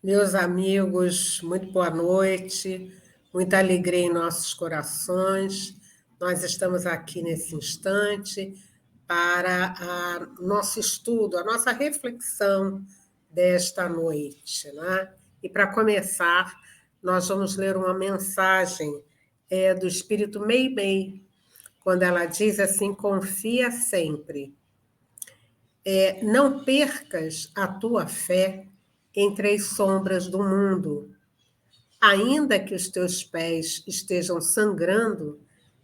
Meus amigos, muito boa noite, muita alegria em nossos corações. Nós estamos aqui nesse instante para nosso estudo, a nossa reflexão desta noite, né? E para começar, nós vamos ler uma mensagem do Espírito Meimei, quando ela diz assim: confia sempre. Não percas a tua fé entre as sombras do mundo. Ainda que os teus pés estejam sangrando,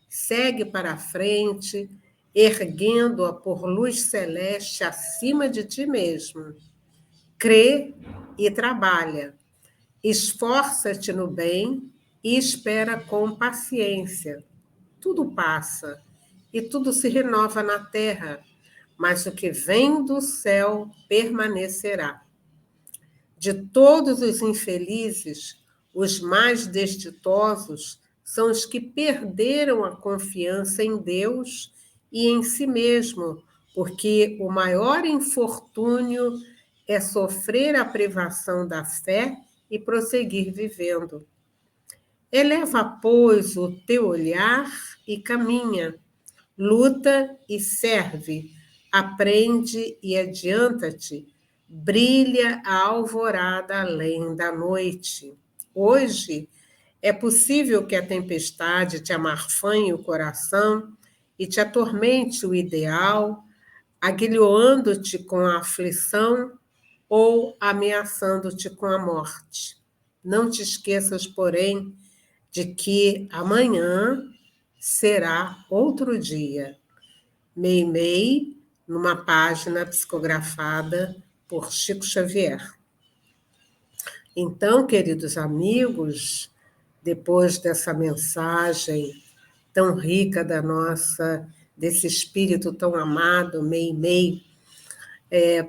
segue para a frente, erguendo-a por luz celeste acima de ti mesmo. Crê e trabalha. Esforça-te no bem e espera com paciência. Tudo passa e tudo se renova na terra, mas o que vem do céu permanecerá. De todos os infelizes, os mais desditosos são os que perderam a confiança em Deus e em si mesmo, porque o maior infortúnio é sofrer a privação da fé e prosseguir vivendo. Eleva, pois, o teu olhar e caminha, luta e serve, aprende e adianta-te, brilha a alvorada além da noite. Hoje é possível que a tempestade te amarfanhe o coração e te atormente o ideal, aguilhoando-te com a aflição ou ameaçando-te com a morte. Não te esqueças, porém, de que amanhã será outro dia. Meimei, numa página psicografada por Chico Xavier. Então, queridos amigos, depois dessa mensagem tão rica desse espírito tão amado, Meimei,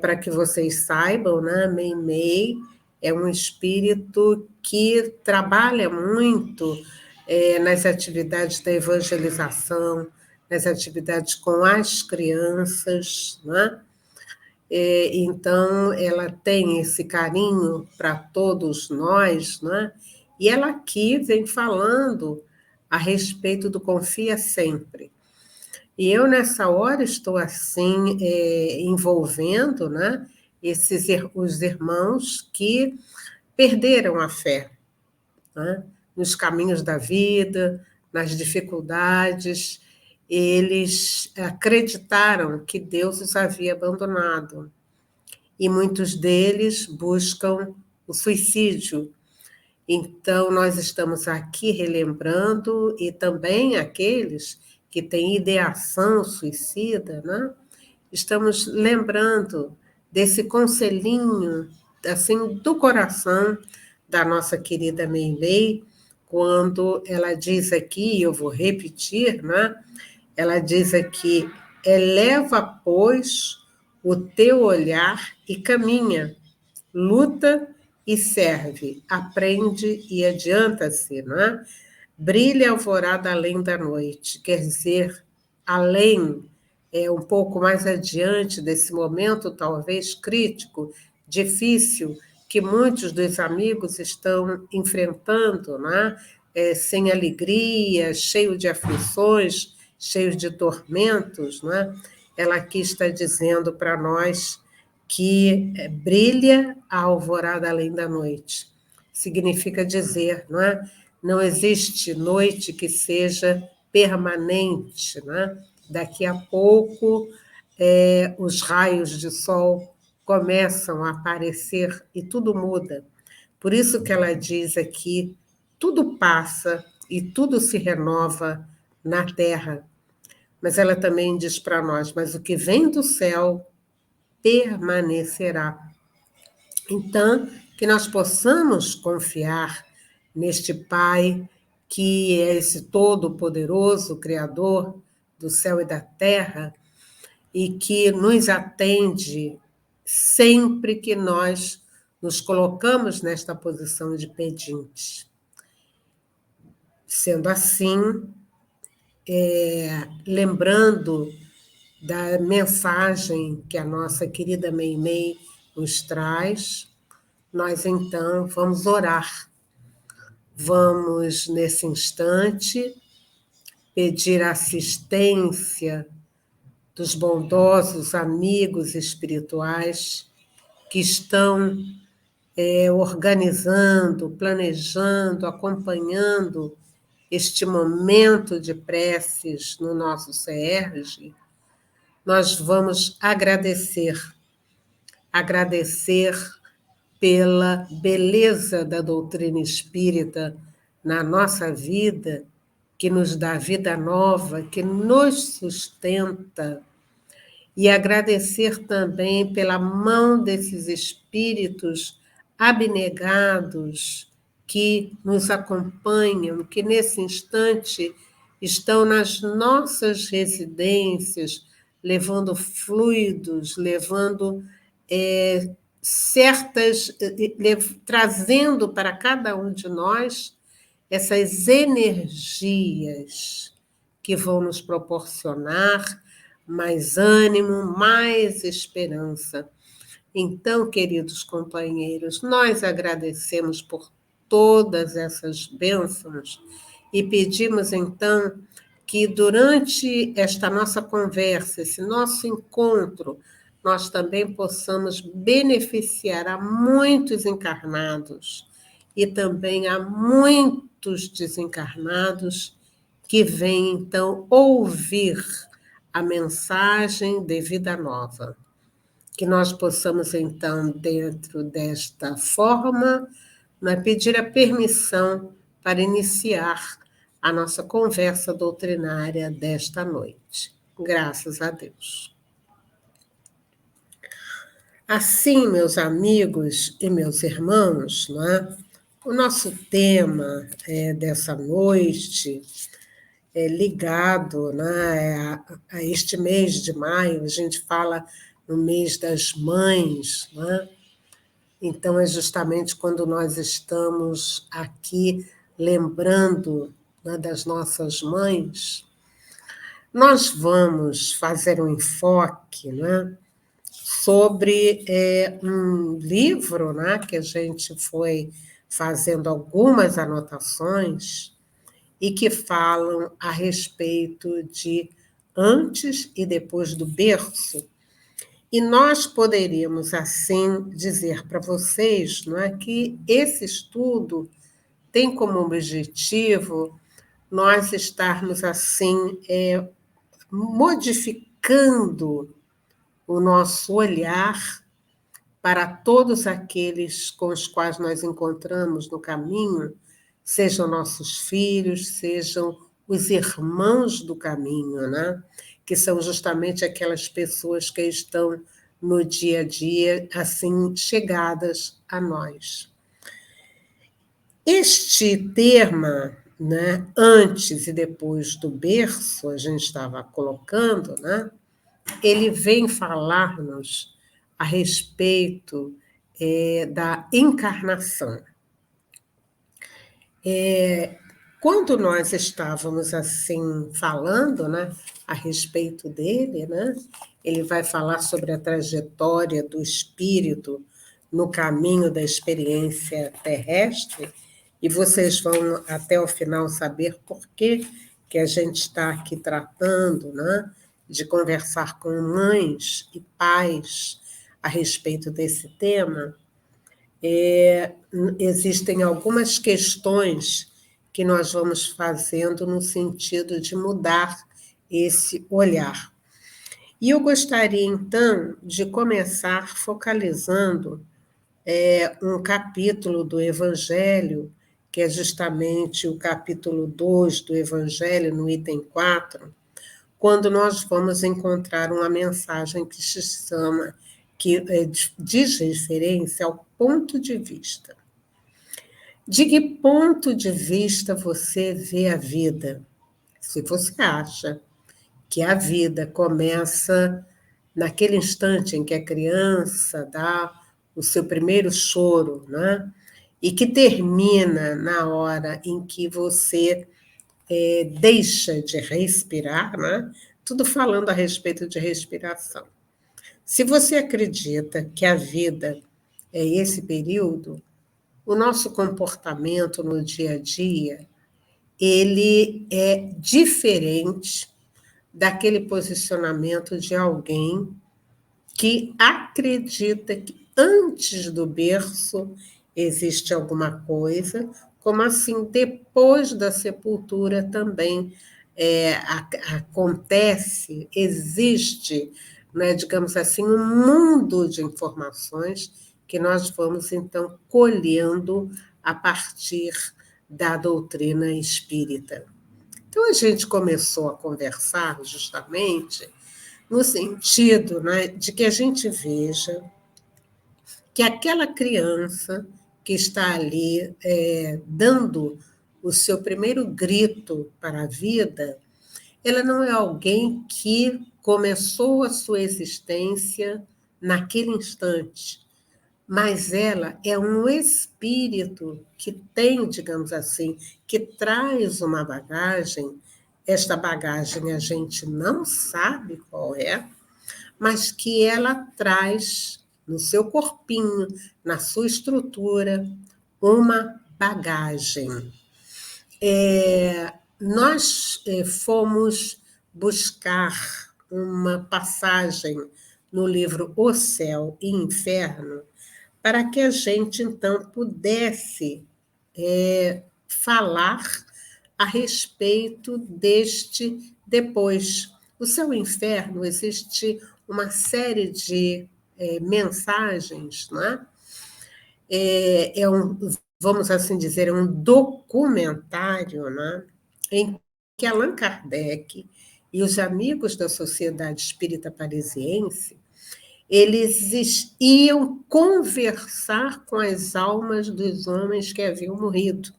para que vocês saibam, né, Meimei é um espírito que trabalha muito nas atividades da evangelização, nas atividades com as crianças, né? Então, ela tem esse carinho para todos nós, né? E ela aqui vem falando a respeito do confia sempre. E eu, nessa hora, estou assim, envolvendo, né, os irmãos que perderam a fé, né, nos caminhos da vida, nas dificuldades. Eles acreditaram que Deus os havia abandonado. E muitos deles buscam o suicídio. Então, nós estamos aqui relembrando, e também aqueles que têm ideação suicida, né? Estamos lembrando desse conselhinho, assim, do coração da nossa querida Meimei, quando ela diz aqui, eu vou repetir, né? Ela diz aqui: eleva, pois, o teu olhar e caminha, luta e serve, aprende e adianta-se, não é? Brilha a alvorada além da noite, quer dizer, além, um pouco mais adiante desse momento, talvez crítico, difícil, que muitos dos amigos estão enfrentando, né? Sem alegria, cheio de aflições, cheio de tormentos, né? Ela aqui está dizendo para nós que brilha a alvorada além da noite. Significa dizer, não é? Não existe noite que seja permanente, né? Daqui a pouco, os raios de sol começam a aparecer e tudo muda. Por isso que ela diz aqui: tudo passa e tudo se renova na terra. Mas ela também diz para nós: mas o que vem do céu permanecerá. Então, que nós possamos confiar neste Pai, que é esse todo-poderoso Criador do céu e da terra, e que nos atende sempre que nós nos colocamos nesta posição de pedinte. Sendo assim, lembrando da mensagem que a nossa querida Meimei nos traz, nós então vamos orar. Vamos, nesse instante, pedir assistência dos bondosos amigos espirituais que estão organizando, planejando, acompanhando este momento de preces no nosso CERJ. Nós vamos agradecer pela beleza da doutrina espírita na nossa vida, que nos dá vida nova, que nos sustenta, e agradecer também pela mão desses espíritos abnegados que nos acompanham, que nesse instante estão nas nossas residências, levando fluidos, levando trazendo para cada um de nós essas energias que vão nos proporcionar mais ânimo, mais esperança. Então, queridos companheiros, nós agradecemos por todas essas bênçãos e pedimos, então, que durante esta nossa conversa, esse nosso encontro, nós também possamos beneficiar a muitos encarnados e também a muitos desencarnados que vêm, então, ouvir a mensagem de vida nova. Que nós possamos, então, dentro desta forma, pedir a permissão para iniciar a nossa conversa doutrinária desta noite. Graças a Deus. Assim, meus amigos e meus irmãos, não é? O nosso tema dessa noite ligado, né, a este mês de maio. A gente fala no mês das mães, né? Então, é justamente quando nós estamos aqui lembrando, né, das nossas mães. Nós vamos fazer um enfoque, né, sobre um livro, né, que a gente foi fazendo algumas anotações e que falam a respeito de antes e depois do berço. E nós poderíamos, assim, dizer para vocês, não é, que esse estudo tem como objetivo nós estarmos, assim, modificando o nosso olhar para todos aqueles com os quais nós encontramos no caminho, sejam nossos filhos, sejam os irmãos do caminho, né? Que são justamente aquelas pessoas que estão no dia a dia, assim, chegadas a nós. Este tema, né, antes e depois do berço, a gente estava colocando, né? Ele vem falar-nos a respeito da encarnação. Quando nós estávamos assim falando, né, a respeito dele, né, ele vai falar sobre a trajetória do espírito no caminho da experiência terrestre, e vocês vão até o final saber por que a gente está aqui tratando, né, de conversar com mães e pais a respeito desse tema. Existem algumas questões que nós vamos fazendo no sentido de mudar esse olhar. E eu gostaria, então, de começar focalizando um capítulo do Evangelho, que é justamente o capítulo 2 do Evangelho, no item 4, quando nós vamos encontrar uma mensagem que se chama, que diz referência ao ponto de vista. De que ponto de vista você vê a vida? Se você acha que a vida começa naquele instante em que a criança dá o seu primeiro choro, né? E que termina na hora em que você deixa de respirar, né? Tudo falando a respeito de respiração. Se você acredita que a vida esse período, o nosso comportamento no dia a dia, ele é diferente daquele posicionamento de alguém que acredita que antes do berço existe alguma coisa, como assim, depois da sepultura também acontece, existe, né, digamos assim, um mundo de informações que nós vamos, então, colhendo a partir da doutrina espírita. Então, a gente começou a conversar justamente no sentido, né, de que a gente veja que aquela criança que está ali dando o seu primeiro grito para a vida, ela não é alguém que começou a sua existência naquele instante, mas ela é um espírito que tem, digamos assim, que traz uma bagagem. Esta bagagem a gente não sabe qual é, mas que ela traz no seu corpinho, na sua estrutura, uma bagagem. Nós fomos buscar uma passagem no livro O Céu e Inferno para que a gente, então, pudesse falar a respeito deste depois. O Céu e o Inferno, existe uma série de mensagens, né? Vamos assim dizer, um documentário, né? Em que Allan Kardec e os amigos da Sociedade Espírita Parisiense, eles iam conversar com as almas dos homens que haviam morrido,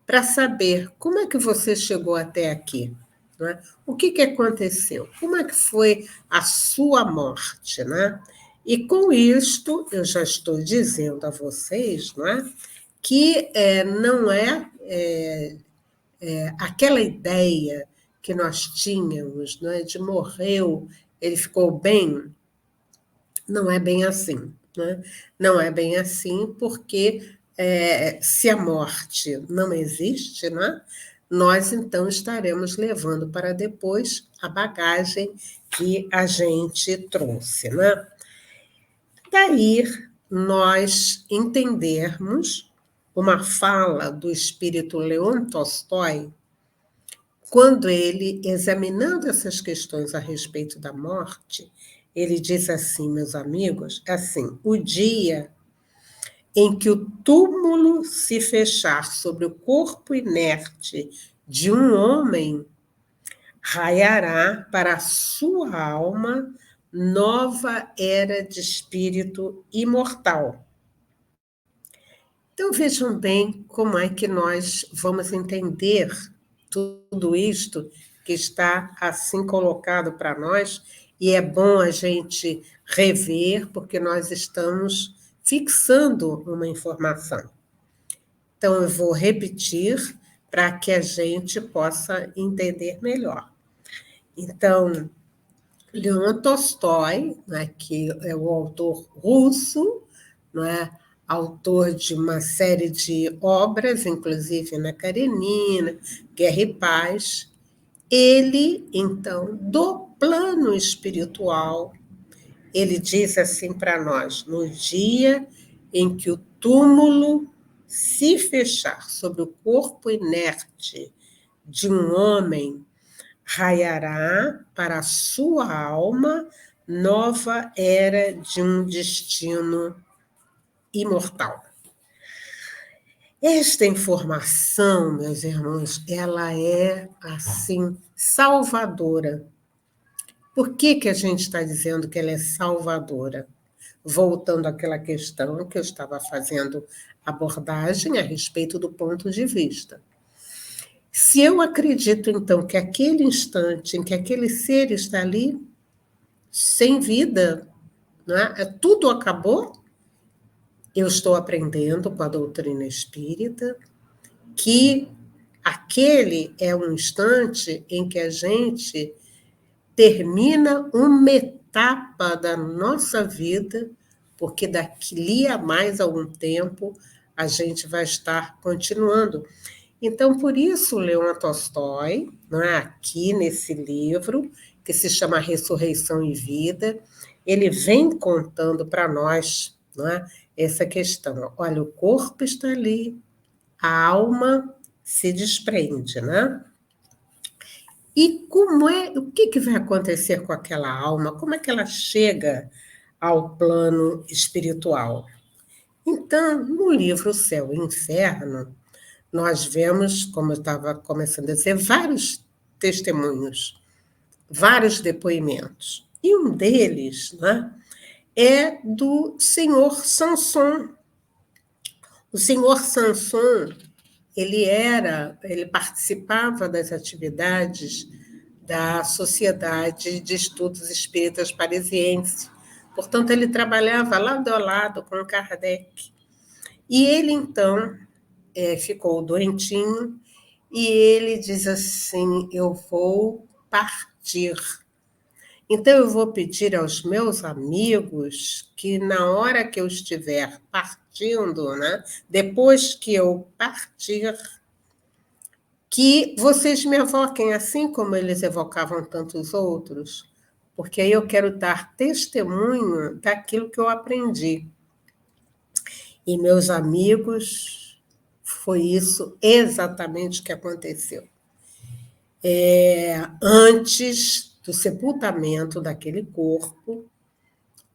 para saber como é que você chegou até aqui, né? O que aconteceu, como é que foi a sua morte, né? E com isto, eu já estou dizendo a vocês, né, que não aquela ideia que nós tínhamos, né, de morreu, ele ficou bem, não é bem assim, né? Não é bem assim, porque se a morte não existe, né, nós então estaremos levando para depois a bagagem que a gente trouxe, né? Daí nós entendermos uma fala do espírito Leon Tolstói, quando ele, examinando essas questões a respeito da morte, ele diz assim, meus amigos, assim: o dia em que o túmulo se fechar sobre o corpo inerte de um homem, raiará para a sua alma nova era de espírito imortal. Então vejam bem como é que nós vamos entender tudo isto que está assim colocado para nós, e é bom a gente rever, porque nós estamos fixando uma informação. Então, eu vou repetir para que a gente possa entender melhor. Então, Leon Tolstói, né, que é o autor russo, não é? Autor de uma série de obras, inclusive Ana Karenina, Guerra e Paz, ele, então, do plano espiritual, ele diz assim para nós: no dia em que o túmulo se fechar sobre o corpo inerte de um homem, raiará para a sua alma nova era de um destino imortal. Esta informação, meus irmãos, ela é, assim, salvadora. Por que a gente está dizendo que ela é salvadora? Voltando àquela questão que eu estava fazendo abordagem a respeito do ponto de vista. Se eu acredito, então, que aquele instante em que aquele ser está ali, sem vida, né, tudo acabou, eu estou aprendendo com a doutrina espírita que aquele é um instante em que a gente termina uma etapa da nossa vida porque daqui a mais algum tempo a gente vai estar continuando. Então, por isso, Leon Tolstói, não é, aqui nesse livro, que se chama Ressurreição e Vida, ele vem contando para nós, não é, essa questão. Olha, o corpo está ali, a alma se desprende, né? E o que vai acontecer com aquela alma? Como é que ela chega ao plano espiritual? Então, no livro Céu e Inferno, nós vemos, como eu estava começando a dizer, vários testemunhos, vários depoimentos. E um deles, né, é do senhor Sanson. O senhor Sanson, ele participava das atividades da Sociedade de Estudos Espíritas Parisiense. Portanto, ele trabalhava lado a lado com Kardec. E ele, então, ficou doentinho e ele diz assim: eu vou partir. Então, eu vou pedir aos meus amigos que, na hora que eu estiver partindo, né, depois que eu partir, que vocês me evoquem assim como eles evocavam tantos outros, porque aí eu quero dar testemunho daquilo que eu aprendi. E, meus amigos, foi isso exatamente que aconteceu. Antes do sepultamento daquele corpo,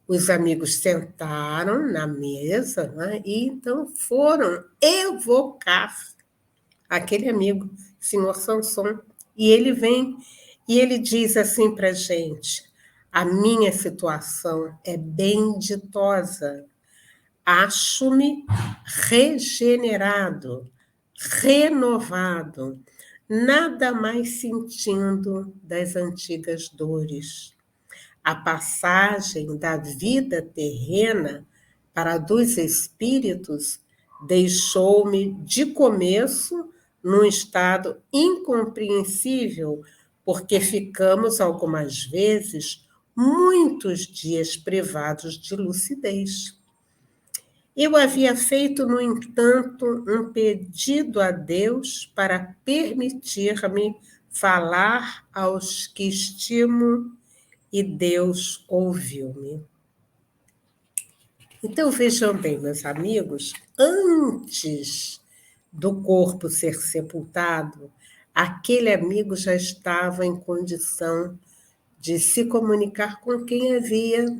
os amigos sentaram na mesa, né, e então foram evocar aquele amigo, senhor Sanson. E ele vem e ele diz assim para a gente: a minha situação é bem ditosa. Acho-me regenerado, renovado, nada mais sentindo das antigas dores. A passagem da vida terrena para a dos espíritos deixou-me, de começo, num estado incompreensível, porque ficamos, algumas vezes, muitos dias privados de lucidez. Eu havia feito, no entanto, um pedido a Deus para permitir-me falar aos que estimo, e Deus ouviu-me. Então, vejam bem, meus amigos, antes do corpo ser sepultado, aquele amigo já estava em condição de se comunicar com quem havia,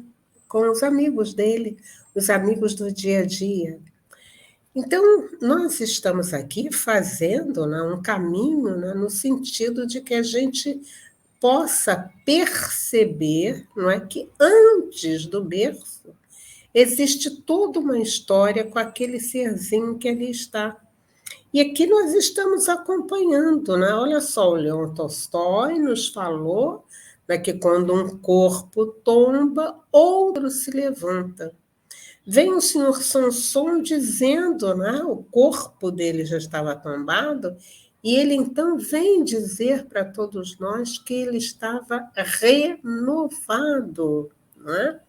com os amigos dele, os amigos do dia a dia. Então, nós estamos aqui fazendo, né, um caminho, né, no sentido de que a gente possa perceber, não é, que antes do berço existe toda uma história com aquele serzinho que ali está. E aqui nós estamos acompanhando, né? Olha só, o Leon Tolstói nos falou, né, que quando um corpo tomba, outro se levanta. Vem o senhor Sanson dizendo, né, o corpo dele já estava tombado, e ele então vem dizer para todos nós que ele estava renovado, não é?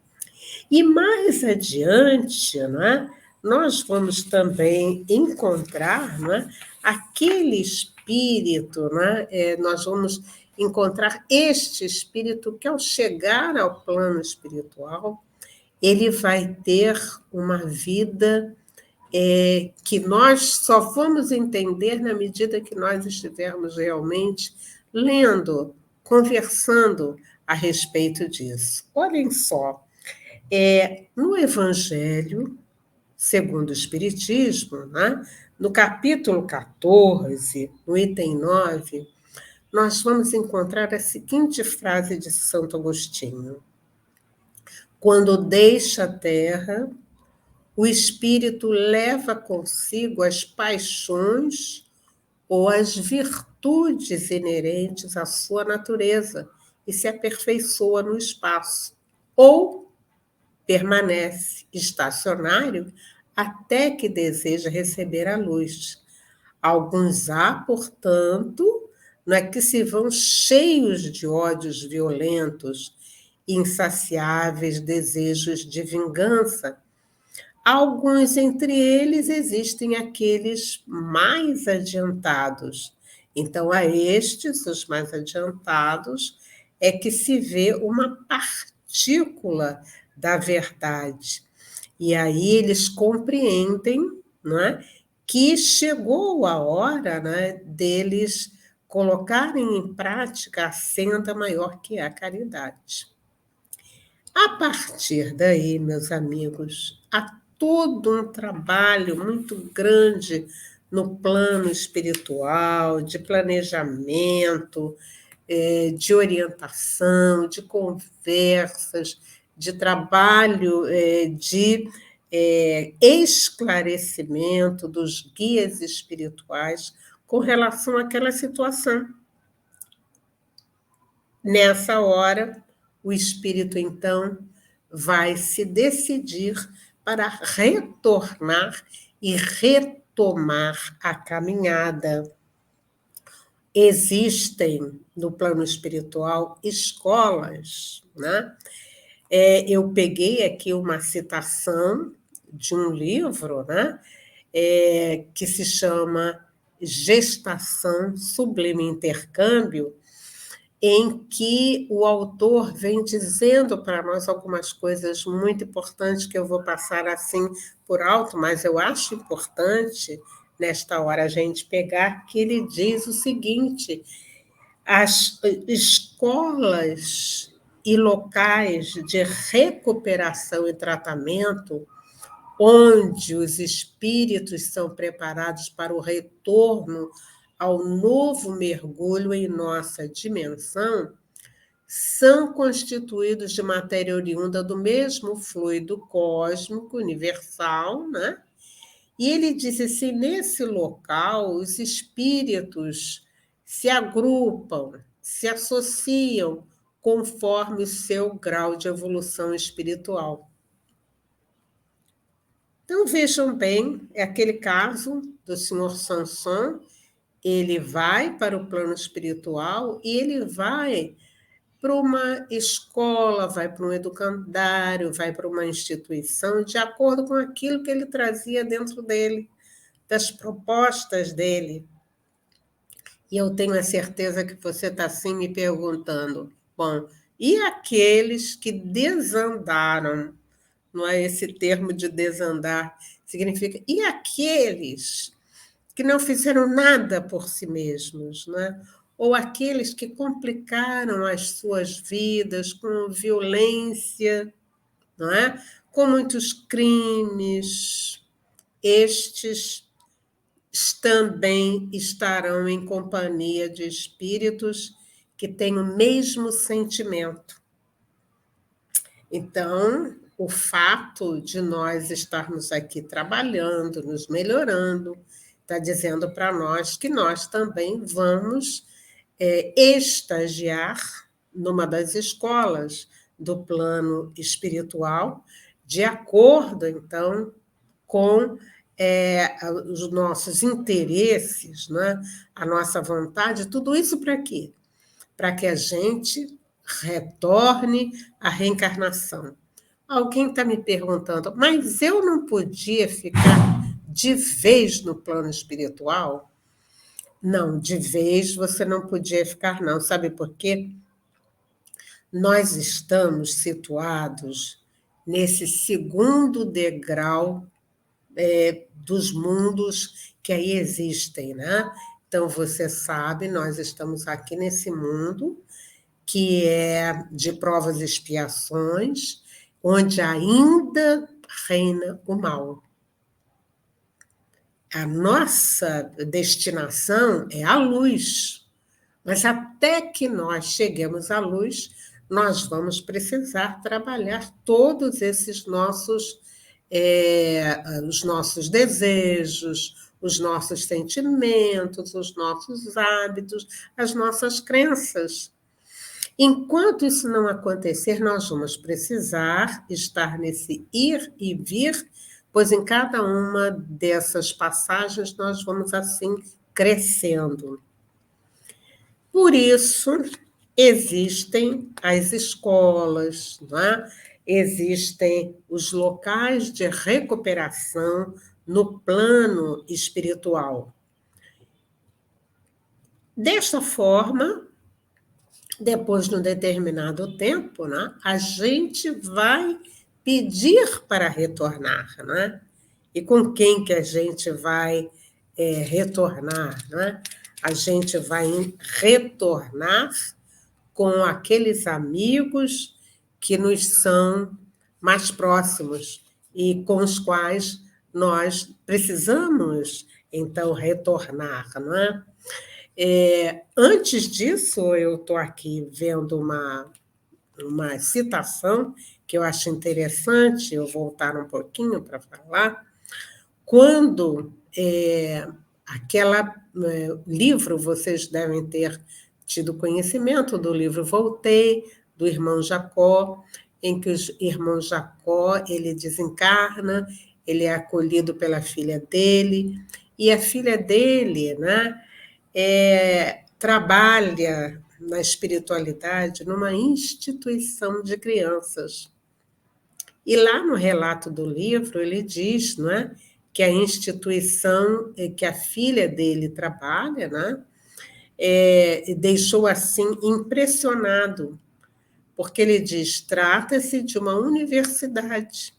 E mais adiante, não é, nós vamos também encontrar, não é, aquele espírito, não é, nós vamos encontrar este espírito que, ao chegar ao plano espiritual, ele vai ter uma vida que nós só vamos entender na medida que nós estivermos realmente lendo, conversando a respeito disso. Olhem só, no Evangelho segundo o Espiritismo, né, no capítulo 14, no item 9, nós vamos encontrar a seguinte frase de Santo Agostinho: quando deixa a terra, o espírito leva consigo as paixões ou as virtudes inerentes à sua natureza e se aperfeiçoa no espaço, ou permanece estacionário até que deseja receber a luz. Alguns há, portanto, não é que se vão cheios de ódios violentos, insaciáveis desejos de vingança, Alguns entre eles existem aqueles mais adiantados. Então, a estes, os mais adiantados, é que se vê uma partícula da verdade. E aí eles compreendem, não é, que chegou a hora, né, deles colocarem em prática a senda maior que é a caridade. A partir daí, meus amigos, há todo um trabalho muito grande no plano espiritual, de planejamento, de orientação, de conversas, de trabalho, de esclarecimento dos guias espirituais com relação àquela situação. Nessa hora, o espírito, então, vai se decidir para retornar e retomar a caminhada. Existem, no plano espiritual, escolas, né? Eu peguei aqui uma citação de um livro, né? Que se chama Gestação, Sublime Intercâmbio, em que o autor vem dizendo para nós algumas coisas muito importantes que eu vou passar assim por alto, mas eu acho importante, nesta hora, a gente pegar, que ele diz o seguinte: as escolas e locais de recuperação e tratamento, onde os espíritos são preparados para o retorno ao novo mergulho em nossa dimensão, são constituídos de matéria oriunda do mesmo fluido cósmico universal, né? E ele disse assim: nesse local, os espíritos se agrupam, se associam conforme o seu grau de evolução espiritual. Então, vejam bem, é aquele caso do senhor Sanson. Ele vai para o plano espiritual e ele vai para uma escola, vai para um educandário, vai para uma instituição, de acordo com aquilo que ele trazia dentro dele, das propostas dele. E eu tenho a certeza que você está assim me perguntando: bom, e aqueles que desandaram? Não é esse termo de desandar, significa, e aqueles que não fizeram nada por si mesmos, né? Ou aqueles que complicaram as suas vidas com violência, não é? Com muitos crimes, estes também estarão em companhia de espíritos que têm o mesmo sentimento. Então, o fato de nós estarmos aqui trabalhando, nos melhorando, está dizendo para nós que nós também vamos estagiar numa das escolas do plano espiritual, de acordo, então, com os nossos interesses, né? A nossa vontade, tudo isso para quê? Para que a gente retorne à reencarnação. Alguém está me perguntando, mas eu não podia ficar de vez no plano espiritual? Não, de vez você não podia ficar, não. Sabe por quê? Nós estamos situados nesse segundo degrau dos mundos que aí existem, né? Então, você sabe, nós estamos aqui nesse mundo que é de provas e expiações, onde ainda reina o mal. A nossa destinação é a luz, mas até que nós cheguemos à luz, nós vamos precisar trabalhar todos esses os nossos desejos, os nossos sentimentos, os nossos hábitos, as nossas crenças. Enquanto isso não acontecer, nós vamos precisar estar nesse ir e vir, pois em cada uma dessas passagens nós vamos assim crescendo. Por isso, existem as escolas, não é? existem os locais de recuperação no plano espiritual. Desta forma, depois de um determinado tempo, né, a gente vai pedir para retornar, né? E com quem que a gente vai retornar, né? A gente vai retornar com aqueles amigos que nos são mais próximos e com os quais nós precisamos, então, retornar, não é? Antes disso, eu estou aqui vendo uma citação que eu acho interessante, eu vou voltar um pouquinho para falar. Quando livro, vocês devem ter tido conhecimento do livro Voltei, do irmão Jacó, em que o irmão Jacó ele desencarna, ele é acolhido pela filha dele, e a filha dele, né, trabalha na espiritualidade numa instituição de crianças. E lá no relato do livro, ele diz, não é, que a instituição que a filha dele trabalha, né, deixou assim impressionado, porque ele diz: trata-se de uma universidade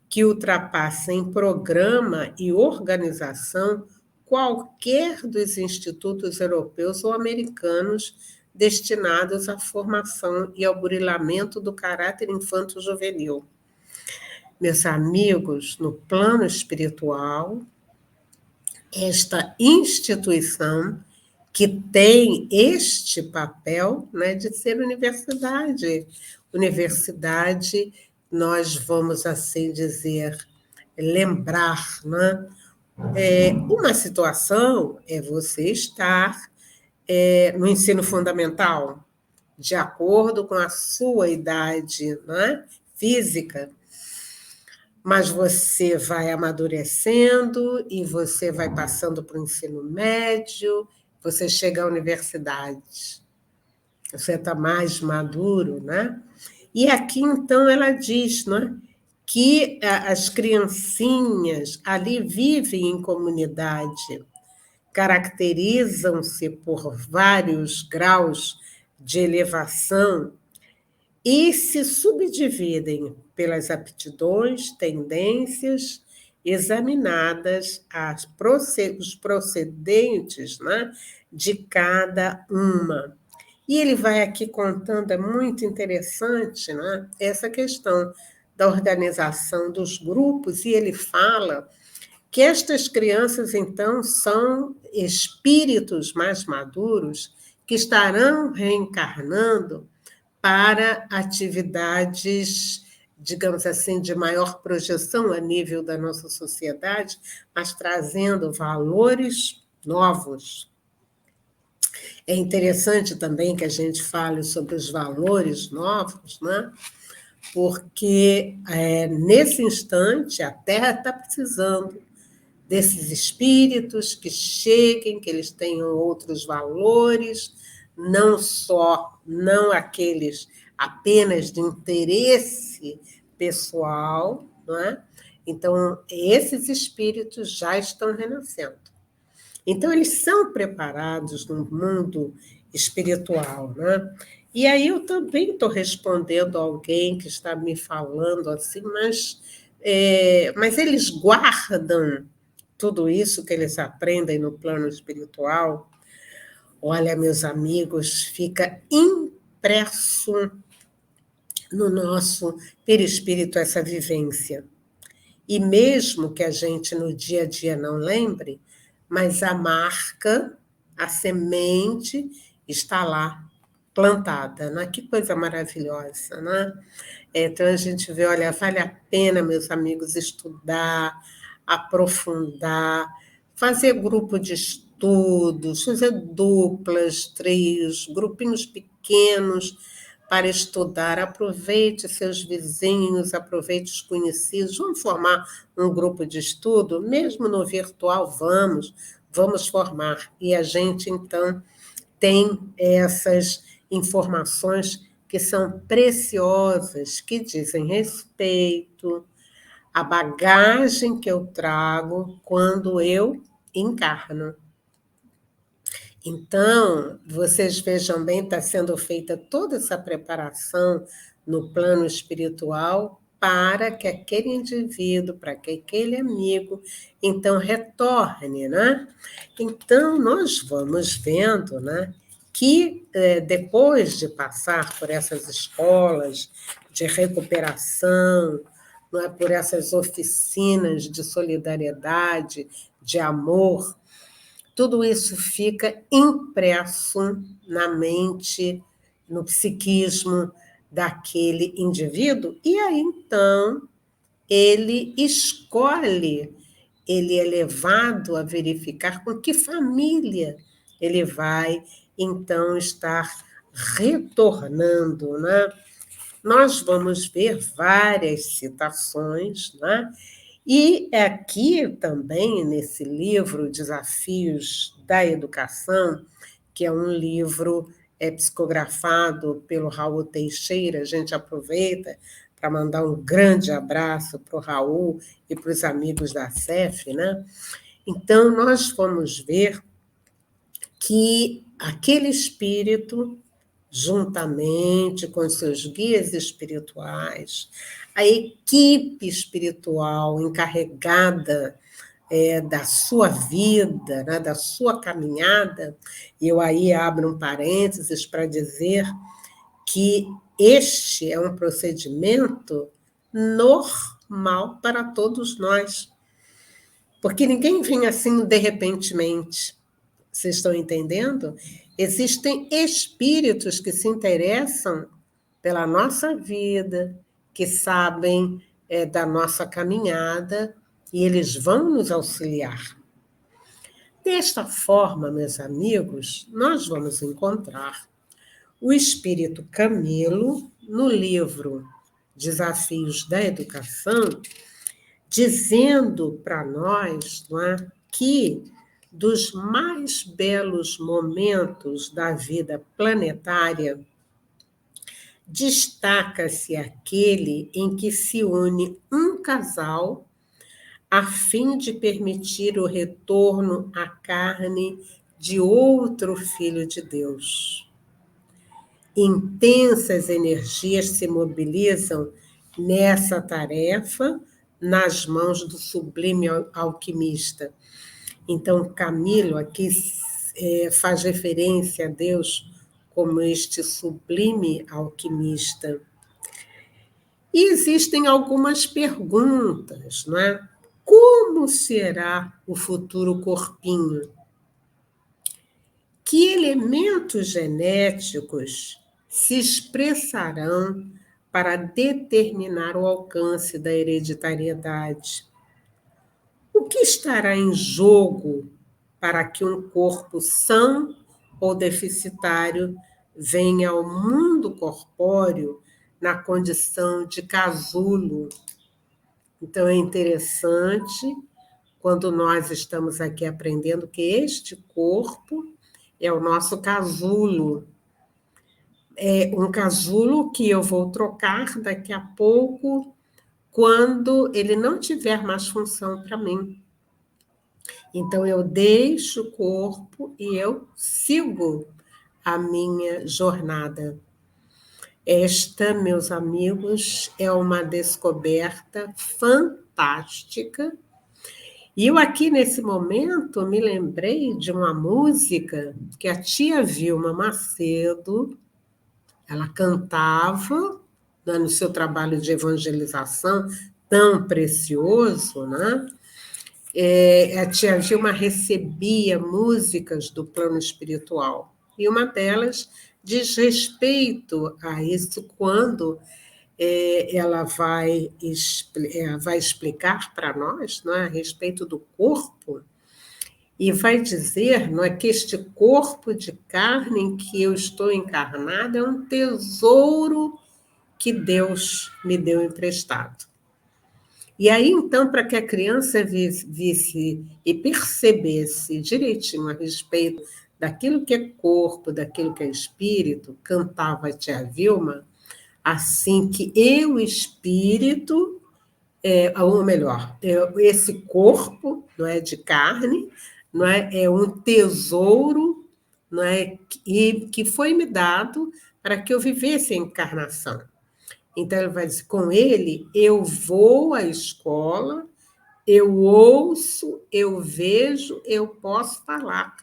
que ultrapassa em programa e organização qualquer dos institutos europeus ou americanos destinados à formação e ao burilamento do caráter infanto-juvenil. Meus amigos, no plano espiritual, esta instituição que tem este papel, né, de ser universidade. Universidade, nós vamos assim dizer, lembrar, né? Uma situação é você estar no ensino fundamental, de acordo com a sua idade, né, física, mas você vai amadurecendo e você vai passando para o ensino médio, você chega à universidade, você está mais maduro, né? E aqui, então, ela diz, né, que as criancinhas ali vivem em comunidade, caracterizam-se por vários graus de elevação e se subdividem pelas aptidões, tendências examinadas, os procedentes, né, de cada uma. E ele vai aqui contando, é muito interessante, né, essa questão da organização dos grupos, e ele fala que estas crianças, então, são espíritos mais maduros que estarão reencarnando para atividades, digamos assim, de maior projeção a nível da nossa sociedade, mas trazendo valores novos. É interessante também que a gente fale sobre os valores novos, né? Porque nesse instante a Terra está precisando desses espíritos que cheguem, que eles tenham outros valores, não aqueles apenas de interesse pessoal, não é? Então, esses espíritos já estão renascendo. Então, eles são preparados no mundo espiritual, né? E aí eu também estou respondendo a alguém que está me falando assim, mas eles guardam tudo isso que eles aprendem no plano espiritual. Olha, meus amigos, fica impresso no nosso perispírito essa vivência. E mesmo que a gente no dia a dia não lembre, mas a marca, a semente está lá, plantada, né? Que coisa maravilhosa, né? Então a gente vê, olha, vale a pena, meus amigos, estudar, aprofundar, fazer grupo de estudos, fazer duplas, trios, grupinhos pequenos para estudar. Aproveite seus vizinhos, aproveite os conhecidos, vamos formar um grupo de estudo, mesmo no virtual, vamos formar. E a gente, então, tem essas informações que são preciosas, que dizem respeito à bagagem que eu trago quando eu encarno. Então, vocês vejam bem, está sendo feita toda essa preparação no plano espiritual para que aquele indivíduo, para que aquele amigo, então retorne, né? Então, nós vamos vendo, né, que depois de passar por essas escolas de recuperação, não é, por essas oficinas de solidariedade, de amor, tudo isso fica impresso na mente, no psiquismo daquele indivíduo, e aí então ele escolhe, ele é levado a verificar com que família ele vai então estar retornando, né? Nós vamos ver várias citações, né? E aqui também, nesse livro, Desafios da Educação, que é um livro psicografado pelo Raul Teixeira, a gente aproveita para mandar um grande abraço para o Raul e para os amigos da CEF, né? Então, nós vamos ver que aquele espírito, juntamente com seus guias espirituais, a equipe espiritual encarregada da sua vida, né, da sua caminhada, e eu aí abro um parênteses para dizer que este é um procedimento normal para todos nós, porque ninguém vem assim de repentemente. Vocês estão entendendo? Existem espíritos que se interessam pela nossa vida, que sabem da nossa caminhada, e eles vão nos auxiliar. Desta forma, meus amigos, nós vamos encontrar o espírito Camilo no livro Desafios da Educação, dizendo para nós, não é, que dos mais belos momentos da vida planetária, destaca-se aquele em que se une um casal a fim de permitir o retorno à carne de outro filho de Deus. Intensas energias se mobilizam nessa tarefa nas mãos do sublime alquimista. Então, Camilo aqui faz referência a Deus como este sublime alquimista. E existem algumas perguntas, não é? Como será o futuro corpinho? Que elementos genéticos se expressarão para determinar o alcance da hereditariedade? O que estará em jogo para que um corpo são ou deficitário venha ao mundo corpóreo na condição de casulo? Então, é interessante, quando nós estamos aqui aprendendo que este corpo é o nosso casulo. É um casulo que eu vou trocar daqui a pouco, quando ele não tiver mais função para mim. Então, eu deixo o corpo e eu sigo a minha jornada. Esta, meus amigos, é uma descoberta fantástica. E eu aqui, nesse momento, me lembrei de uma música que a tia Vilma Macedo, ela cantava, né, no seu trabalho de evangelização tão precioso, né? A tia Vilma recebia músicas do plano espiritual, e uma delas diz respeito a isso quando ela vai explicar para nós, não é, a respeito do corpo, e vai dizer, não é, que este corpo de carne em que eu estou encarnada é um tesouro que Deus me deu emprestado. E aí, então, para que a criança visse e percebesse direitinho a respeito daquilo que é corpo, daquilo que é espírito, cantava a tia Vilma, assim que eu, espírito, ou melhor, esse corpo, não é, de carne, não é um tesouro, não é, e que foi me dado para que eu vivesse a encarnação. Então, ele vai dizer, com ele, eu vou à escola, eu ouço, eu vejo, eu posso falar.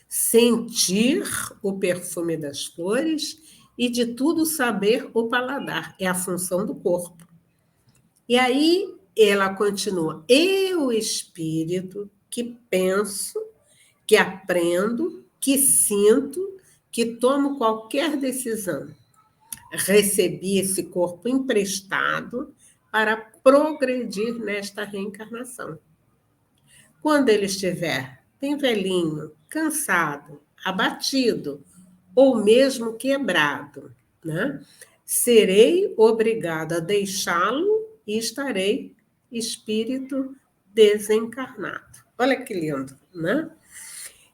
Sentir o perfume das flores e de tudo saber o paladar. É a função do corpo. E aí ela continua, eu, espírito, que penso, que aprendo, que sinto, que tomo qualquer decisão. Recebi esse corpo emprestado para progredir nesta reencarnação. Quando ele estiver bem velhinho, cansado, abatido ou mesmo quebrado, né? Serei obrigado a deixá-lo e estarei espírito desencarnado. Olha que lindo, né?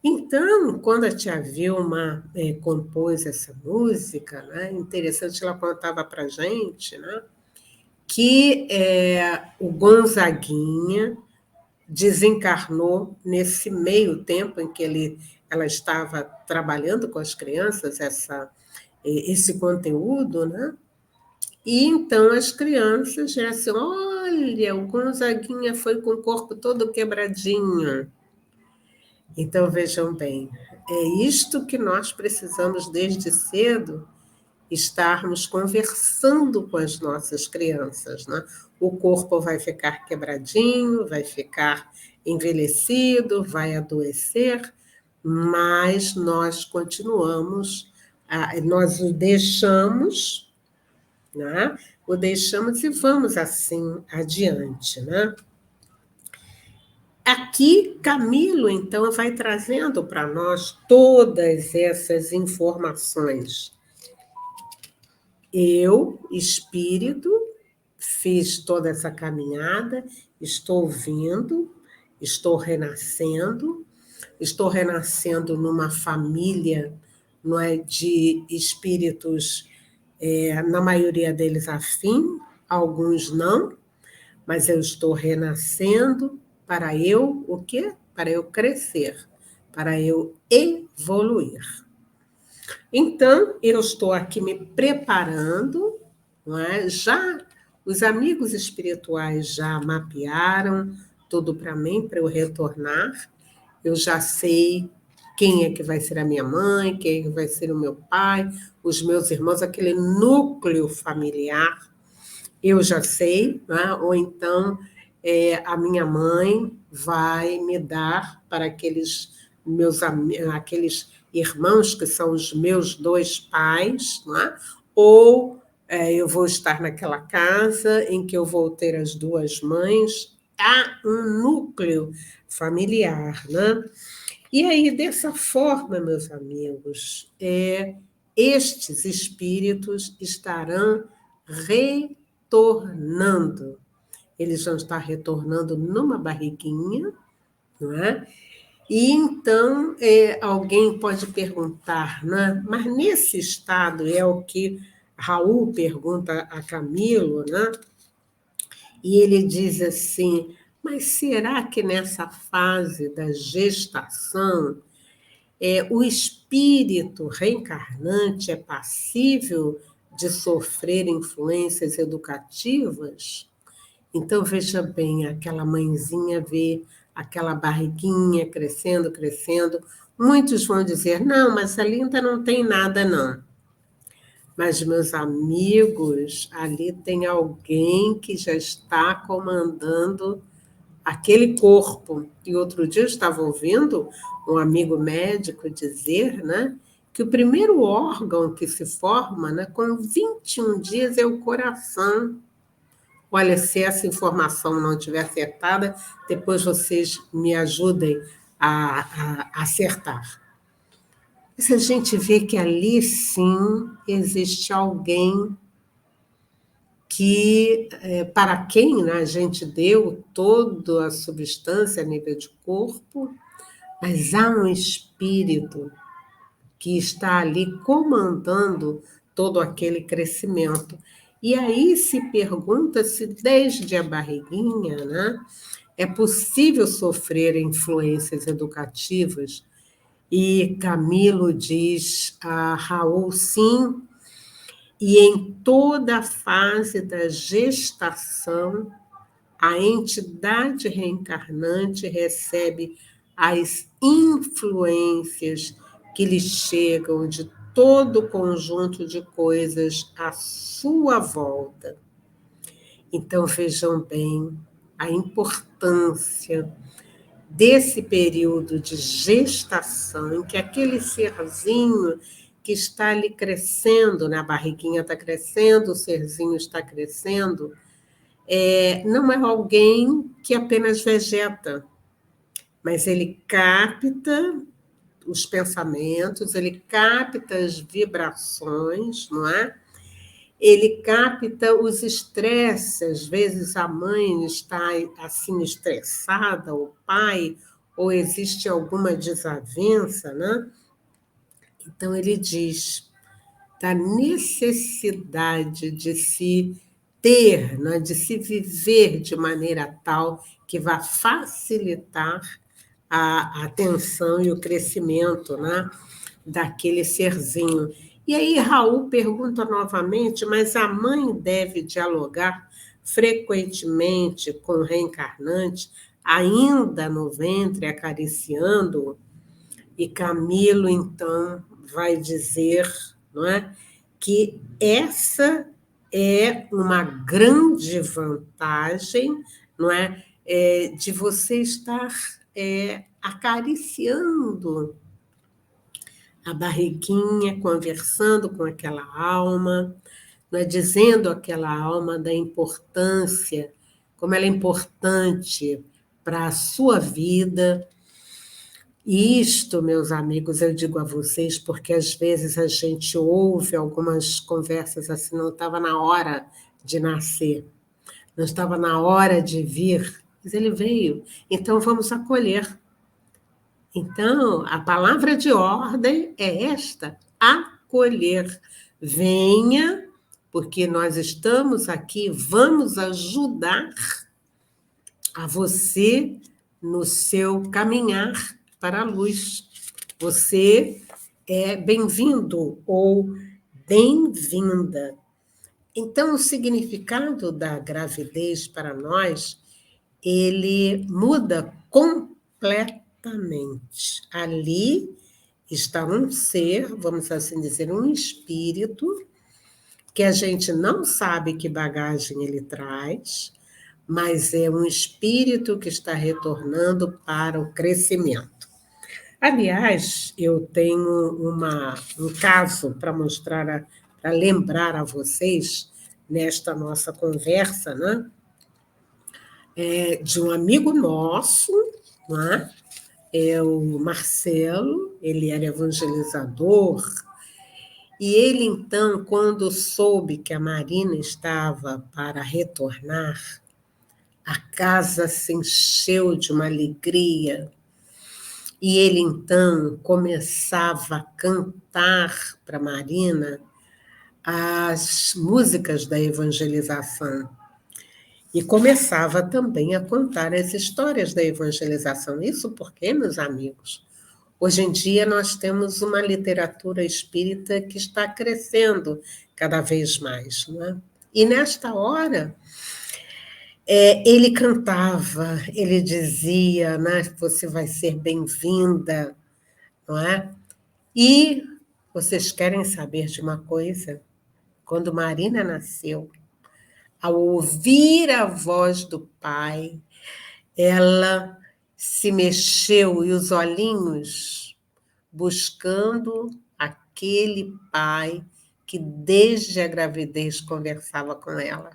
Então, quando a tia Vilma compôs essa música, né, interessante, ela contava para a gente, né, que o Gonzaguinha desencarnou nesse meio tempo em que ela estava trabalhando com as crianças esse conteúdo, né? E então as crianças já assim, olha, o Gonzaguinha foi com o corpo todo quebradinho. Então, vejam bem, é isto que nós precisamos desde cedo estarmos conversando com as nossas crianças, né? O corpo vai ficar quebradinho, vai ficar envelhecido, vai adoecer, mas nós continuamos, nós o deixamos, né? O deixamos e vamos assim adiante, né? Aqui, Camilo, então, vai trazendo para nós todas essas informações. Eu, espírito, fiz toda essa caminhada, estou vindo, estou renascendo numa família, não é, de espíritos, na maioria deles afim, alguns não, mas eu estou renascendo para eu, o quê? Para eu crescer, para eu evoluir. Então, eu estou aqui me preparando, não é? Já os amigos espirituais já mapearam tudo para mim, para eu retornar. Eu já sei quem é que vai ser a minha mãe, quem é que vai ser o meu pai, os meus irmãos, aquele núcleo familiar, eu já sei, né? Ou então a minha mãe vai me dar para aqueles irmãos que são os meus dois pais, né? Ou eu vou estar naquela casa em que eu vou ter as duas mães. Há um núcleo familiar, né? E aí, dessa forma, meus amigos, estes espíritos estarão retornando. Eles vão estar retornando numa barriguinha, não é? E então alguém pode perguntar, né? Mas nesse estado é o que Raul pergunta a Camilo, né? E ele diz assim, mas será que nessa fase da gestação o espírito reencarnante é passível de sofrer influências educativas? Então, veja bem, aquela mãezinha vê aquela barriguinha crescendo, crescendo. Muitos vão dizer, não, mas ali ainda não tem nada, não. Mas, meus amigos, ali tem alguém que já está comandando aquele corpo. E outro dia eu estava ouvindo um amigo médico dizer, né, que o primeiro órgão que se forma, né, com 21 dias é o coração. Olha, se essa informação não estiver acertada, depois vocês me ajudem a acertar. Mas a gente vê que ali, sim, existe alguém que, para quem, né, a gente deu toda a substância a nível de corpo, mas há um espírito que está ali comandando todo aquele crescimento. E aí se pergunta se desde a barriguinha, né, é possível sofrer influências educativas. E Camilo diz a Raul sim, e em toda a fase da gestação, a entidade reencarnante recebe as influências que lhe chegam de todo o conjunto de coisas à sua volta. Então, vejam bem a importância desse período de gestação, em que aquele serzinho que está ali crescendo, na barriguinha está crescendo, o serzinho está crescendo, não é alguém que apenas vegeta, mas ele capta os pensamentos, ele capta as vibrações, não é? Ele capta os estresses, às vezes a mãe está assim estressada, o pai, ou existe alguma desavença, né? Então ele diz da necessidade de se ter, né, de se viver de maneira tal que vá facilitar a atenção e o crescimento, né, daquele serzinho. E aí Raul pergunta novamente, mas a mãe deve dialogar frequentemente com o reencarnante, ainda no ventre, acariciando-o? E Camilo, então, vai dizer, não é, que essa é uma grande vantagem, não é, de você estar acariciando a barriguinha, conversando com aquela alma, não é, dizendo àquela alma da importância, como ela é importante para a sua vida. E isto, meus amigos, eu digo a vocês, porque às vezes a gente ouve algumas conversas assim, não estava na hora de nascer, não estava na hora de vir, mas ele veio, então vamos acolher. Então, a palavra de ordem é esta: acolher. Venha, porque nós estamos aqui, vamos ajudar a você no seu caminhar para a luz. Você é bem-vindo ou bem-vinda. Então, o significado da gravidez para nós, ele muda completamente. Ali está um ser, vamos assim dizer, um espírito, que a gente não sabe que bagagem ele traz, mas é um espírito que está retornando para o crescimento. Aliás, eu tenho um caso para mostrar, para lembrar a vocês, nesta nossa conversa, né? De um amigo nosso, né? É o Marcelo, ele era evangelizador, e ele, então, quando soube que a Marina estava para retornar, a casa se encheu de uma alegria. E ele, então, começava a cantar para Marina as músicas da evangelização. E começava também a contar as histórias da evangelização. Isso porque, meus amigos, hoje em dia nós temos uma literatura espírita que está crescendo cada vez mais, não é? E nesta hora, ele cantava, ele dizia, né, você vai ser bem-vinda, não é? E vocês querem saber de uma coisa? Quando Marina nasceu, ao ouvir a voz do pai, ela se mexeu e os olhinhos buscando aquele pai que desde a gravidez conversava com ela.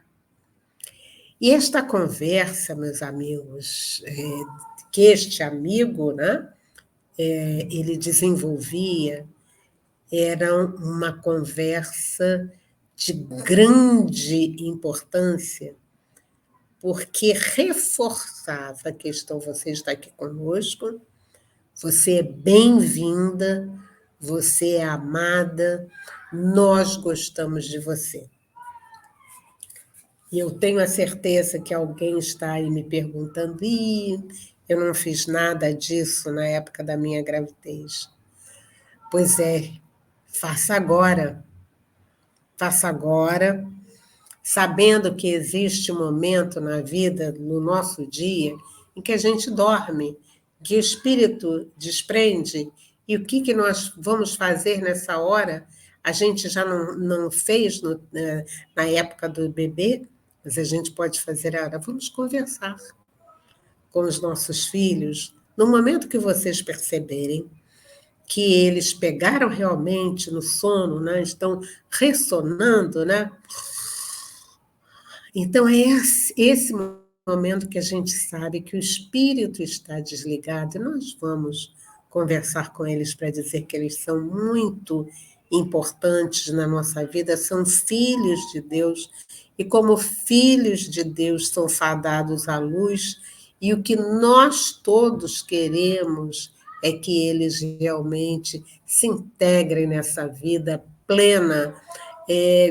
E esta conversa, meus amigos, que este amigo, né, ele desenvolvia, era uma conversa de grande importância, porque reforçava a questão: você está aqui conosco, você é bem-vinda, você é amada, nós gostamos de você. E eu tenho a certeza que alguém está aí me perguntando, eu não fiz nada disso na época da minha gravidez. Pois é, faça agora. Faça agora, sabendo que existe um momento na vida, no nosso dia, em que a gente dorme, que o espírito desprende, e o que nós vamos fazer nessa hora, a gente já não fez na época do bebê, mas a gente pode fazer agora. Vamos conversar com os nossos filhos, no momento que vocês perceberem que eles pegaram realmente no sono, né? Estão ressonando, né? Então, é esse momento que a gente sabe que o espírito está desligado, e nós vamos conversar com eles para dizer que eles são muito importantes na nossa vida, são filhos de Deus, e como filhos de Deus são fadados à luz, e o que nós todos queremos é que eles realmente se integrem nessa vida plena,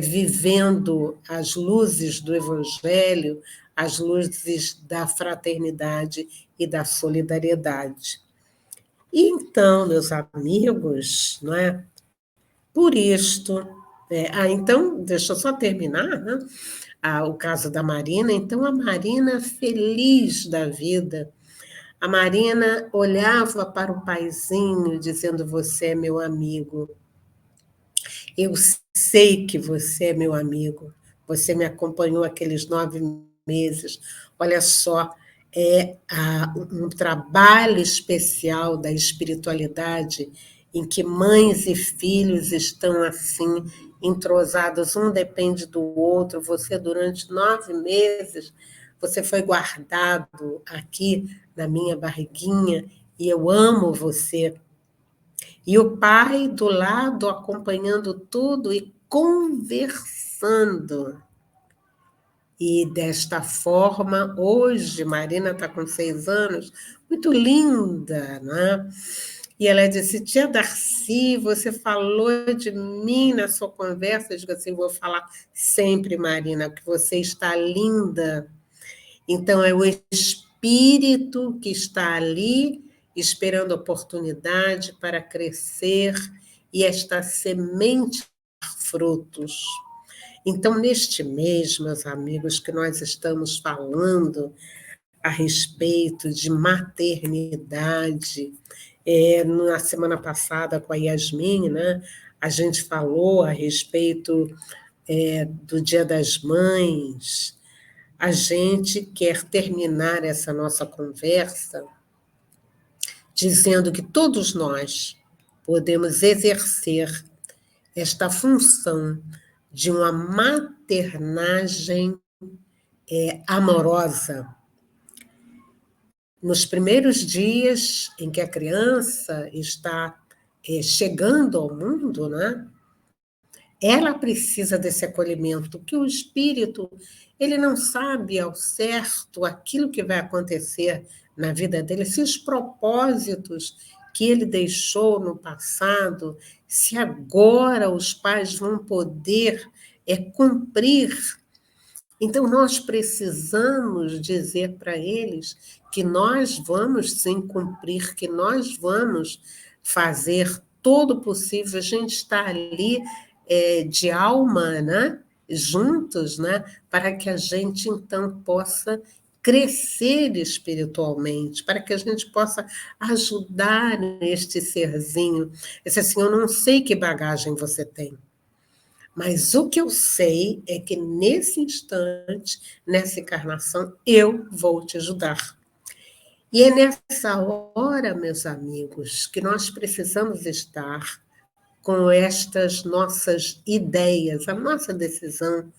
vivendo as luzes do Evangelho, as luzes da fraternidade e da solidariedade. E então, meus amigos, não é? Por isto, então, deixa eu só terminar, né? O caso da Marina. Então, a Marina, feliz da vida, a Marina olhava para o paizinho, dizendo: você é meu amigo. Eu sei que você é meu amigo. Você me acompanhou aqueles 9 meses. Olha só, um trabalho especial da espiritualidade em que mães e filhos estão assim entrosados, um depende do outro. Você, durante 9 meses, você foi guardado aqui na minha barriguinha e eu amo você. E o pai do lado acompanhando tudo e conversando. E desta forma, hoje, Marina está com 6 anos, muito linda, né? E ela disse: tia Darcy, você falou de mim na sua conversa. Eu digo assim: vou falar sempre, Marina, que você está linda. Então, é o espírito que está ali, esperando oportunidade para crescer e esta semente dar frutos. Então, neste mês, meus amigos, que nós estamos falando a respeito de maternidade, na semana passada com a Yasmin, né, a gente falou a respeito do Dia das Mães. A gente quer terminar essa nossa conversa dizendo que todos nós podemos exercer esta função de uma maternagem amorosa. Nos primeiros dias em que a criança está chegando ao mundo, né? Ela precisa desse acolhimento, que o espírito, ele não sabe ao certo aquilo que vai acontecer na vida dele, se os propósitos que ele deixou no passado, se agora os pais vão poder cumprir. Então, nós precisamos dizer para eles que nós vamos sim cumprir, que nós vamos fazer todo o possível, a gente está ali de alma, né? Juntos, né? Para que a gente, então, possa crescer espiritualmente, para que a gente possa ajudar este serzinho. Esse assim, eu não sei que bagagem você tem, mas o que eu sei é que nesse instante, nessa encarnação, eu vou te ajudar. E é nessa hora, meus amigos, que nós precisamos estar com estas nossas ideias, a nossa decisão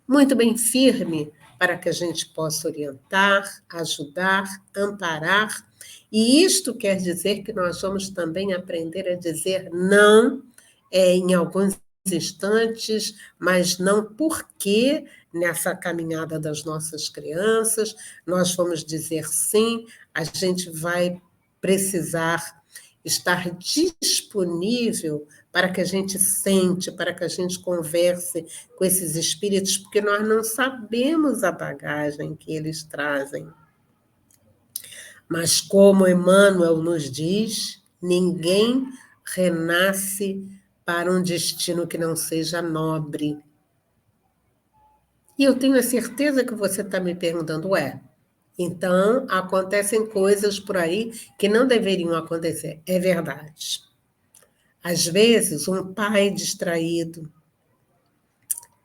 muito bem firme para que a gente possa orientar, ajudar, amparar. E isto quer dizer que nós vamos também aprender a dizer não em alguns instantes, mas não porque nessa caminhada das nossas crianças nós vamos dizer sim, a gente vai precisar estar disponível para que a gente sente, para que a gente converse com esses espíritos, porque nós não sabemos a bagagem que eles trazem. Mas como Emmanuel nos diz, ninguém renasce para um destino que não seja nobre. E eu tenho a certeza que você está me perguntando, então acontecem coisas por aí que não deveriam acontecer. É verdade. Às vezes, um pai distraído,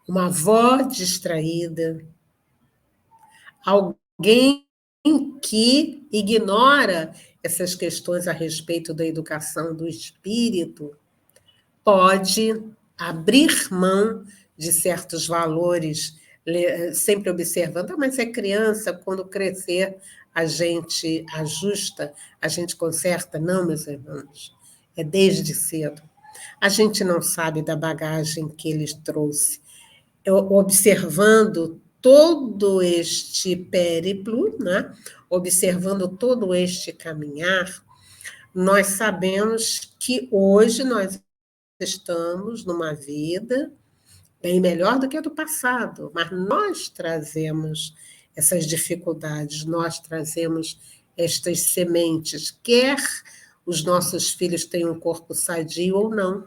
uma avó distraída, alguém que ignora essas questões a respeito da educação do espírito, pode abrir mão de certos valores, sempre observando, mas é criança, quando crescer a gente ajusta, a gente conserta. Não, meus irmãos, é desde cedo. A gente não sabe da bagagem que ele trouxe. Observando todo este périplo, né? Observando todo este caminhar, nós sabemos que hoje nós estamos numa vida bem melhor do que a do passado, mas nós trazemos essas dificuldades, nós trazemos estas sementes, quer os nossos filhos tenham um corpo sadio ou não.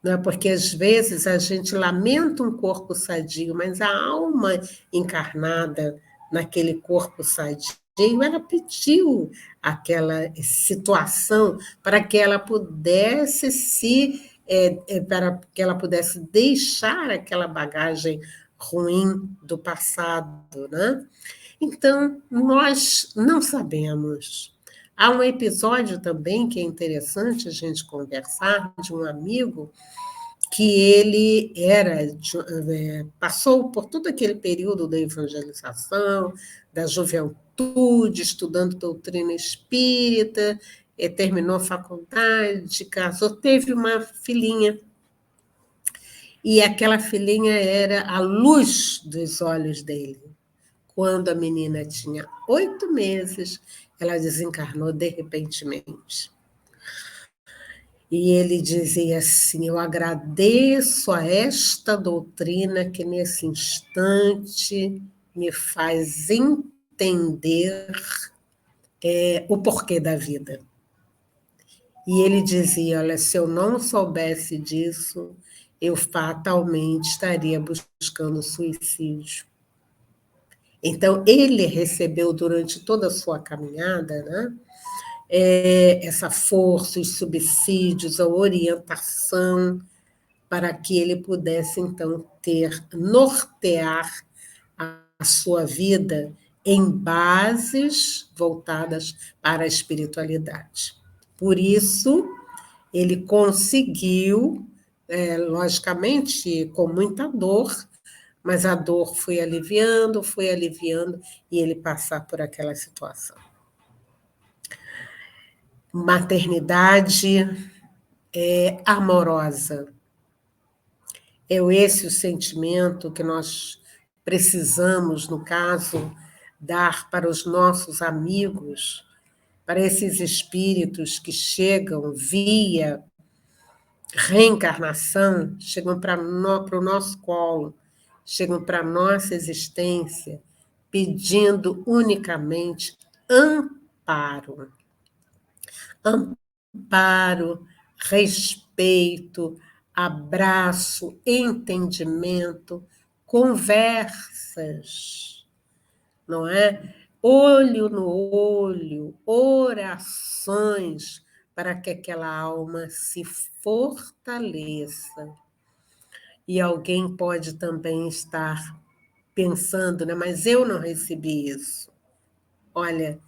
Não é? Porque às vezes a gente lamenta um corpo sadio, mas a alma encarnada naquele corpo sadio, ela pediu aquela situação para que ela pudesse para que ela pudesse deixar aquela bagagem ruim do passado, né? Então, nós não sabemos. Há um episódio também que é interessante a gente conversar, de um amigo que ele passou por todo aquele período da evangelização, da juventude, estudando doutrina espírita, terminou a faculdade, casou, teve uma filhinha, e aquela filhinha era a luz dos olhos dele. Quando a menina tinha 8 meses, ela desencarnou de repentemente. E ele dizia assim: eu agradeço a esta doutrina que nesse instante me faz entender o porquê da vida. E ele dizia: olha, se eu não soubesse disso, eu fatalmente estaria buscando suicídio. Então, ele recebeu durante toda a sua caminhada, né, essa força, os subsídios, a orientação, para que ele pudesse, então, nortear a sua vida em bases voltadas para a espiritualidade. Por isso, ele conseguiu, logicamente, com muita dor, mas a dor foi aliviando, e ele passar por aquela situação. Maternidade amorosa. É esse o sentimento que nós precisamos, no caso, dar para os nossos amigos, para esses espíritos que chegam via reencarnação, chegam para o nosso colo, chegam para a nossa existência, pedindo unicamente amparo. Amparo, respeito, abraço, entendimento, conversas, não é? Olho no olho, orações para que aquela alma se fortaleça. E alguém pode também estar pensando, né? Mas eu não recebi isso. Olha,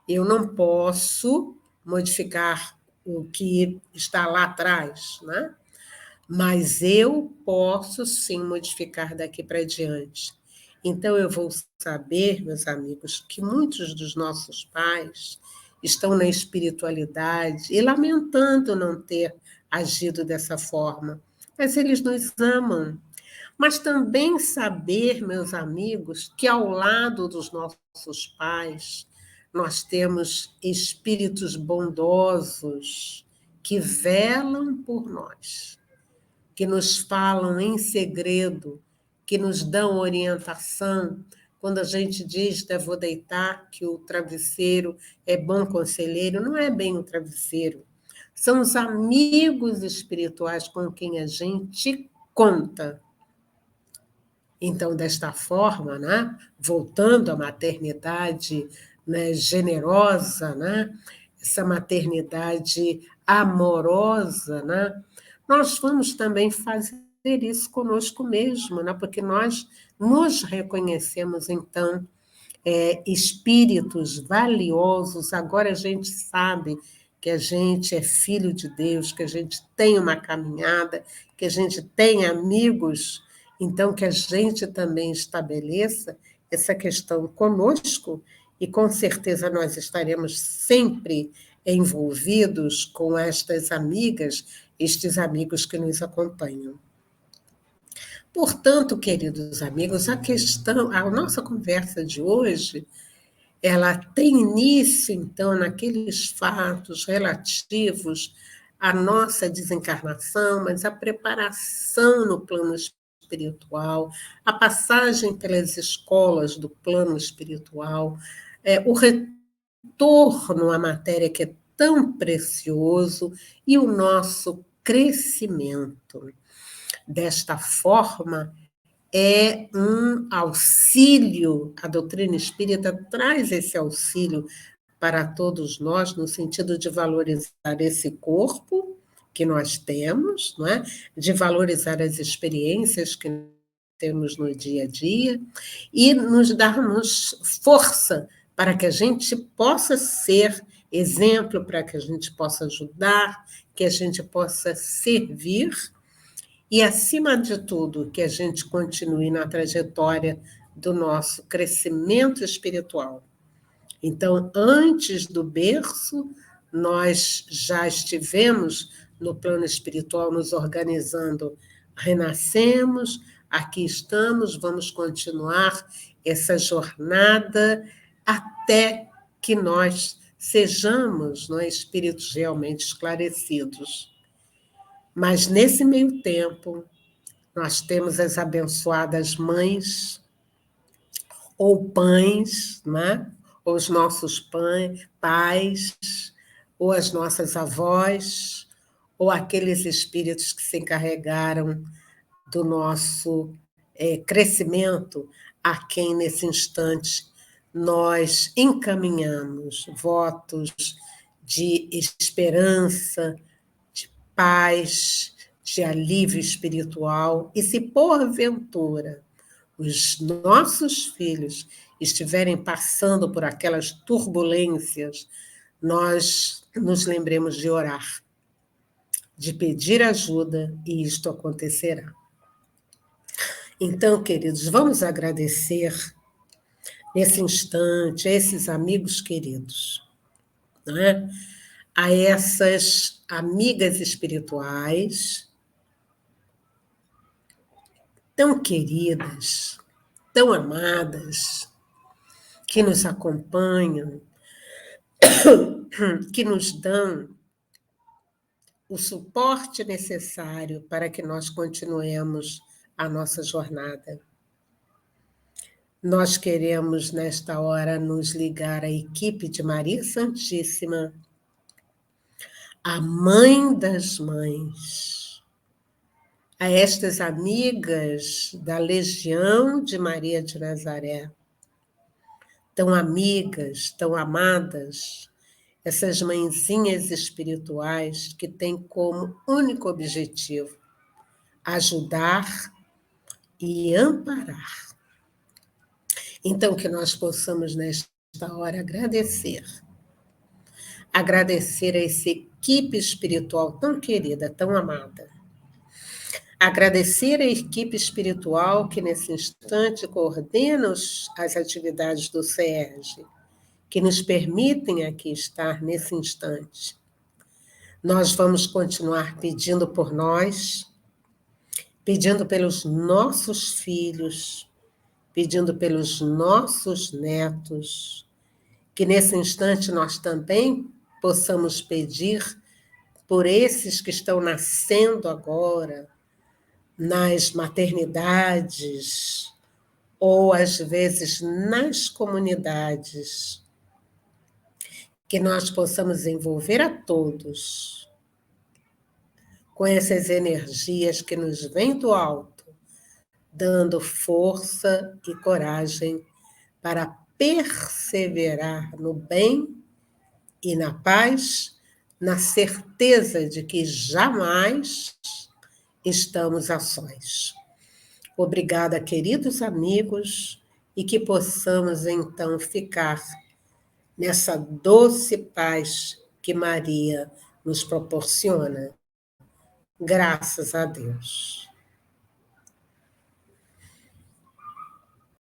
eu não posso modificar o que está lá atrás, né? Mas eu posso sim modificar daqui para diante. Então, eu vou saber, meus amigos, que muitos dos nossos pais estão na espiritualidade e lamentando não ter agido dessa forma, mas eles nos amam. Mas também saber, meus amigos, que ao lado dos nossos pais, nós temos espíritos bondosos que velam por nós, que nos falam em segredo, que nos dão orientação. Quando a gente diz, vou deitar, que o travesseiro é bom conselheiro, não é bem um travesseiro. São os amigos espirituais com quem a gente conta. Então, desta forma, né, voltando à maternidade, né, generosa, né, essa maternidade amorosa, né, nós vamos também fazer isso conosco mesmo, né, porque nós nos reconhecemos, então, espíritos valiosos. Agora a gente sabe que a gente é filho de Deus, que a gente tem uma caminhada, que a gente tem amigos, então que a gente também estabeleça essa questão conosco, e com certeza nós estaremos sempre envolvidos com estas amigas, estes amigos que nos acompanham. Portanto, queridos amigos, a nossa conversa de hoje, ela tem início, então, naqueles fatos relativos à nossa desencarnação, mas a preparação no plano espiritual, a passagem pelas escolas do plano espiritual, o retorno à matéria que é tão precioso e o nosso crescimento. Desta forma, é um auxílio, a doutrina espírita traz esse auxílio para todos nós, no sentido de valorizar esse corpo que nós temos, não é? De valorizar as experiências que temos no dia a dia, e nos darmos força para que a gente possa ser exemplo, para que a gente possa ajudar, que a gente possa servir, e, acima de tudo, que a gente continue na trajetória do nosso crescimento espiritual. Então, antes do berço, nós já estivemos no plano espiritual nos organizando, renascemos, aqui estamos, vamos continuar essa jornada até que nós sejamos, espíritos realmente esclarecidos. Mas, nesse meio tempo, nós temos as abençoadas mães ou pães, né? Ou os nossos pais, ou as nossas avós, ou aqueles espíritos que se encarregaram do nosso crescimento, a quem, nesse instante, nós encaminhamos votos de esperança, paz, de alívio espiritual, e se porventura os nossos filhos estiverem passando por aquelas turbulências, nós nos lembremos de orar, de pedir ajuda, e isto acontecerá. Então, queridos, vamos agradecer nesse instante a esses amigos queridos, não é? A essas amigas espirituais tão queridas, tão amadas, que nos acompanham, que nos dão o suporte necessário para que nós continuemos a nossa jornada. Nós queremos, nesta hora, nos ligar à equipe de Maria Santíssima, a Mãe das Mães, a estas amigas da Legião de Maria de Nazaré, tão amigas, tão amadas, essas mãezinhas espirituais que têm como único objetivo ajudar e amparar. Então, que nós possamos, nesta hora, agradecer a essa equipe espiritual tão querida, tão amada. Agradecer a equipe espiritual que, nesse instante, coordena as atividades do SERJ, que nos permitem aqui estar nesse instante. Nós vamos continuar pedindo por nós, pedindo pelos nossos filhos, pedindo pelos nossos netos, que nesse instante nós também possamos pedir por esses que estão nascendo agora, nas maternidades, ou às vezes nas comunidades, que nós possamos envolver a todos com essas energias que nos vêm do alto, dando força e coragem para perseverar no bem e na paz, na certeza de que jamais estamos a sós. Obrigada, queridos amigos, e que possamos então ficar nessa doce paz que Maria nos proporciona. Graças a Deus.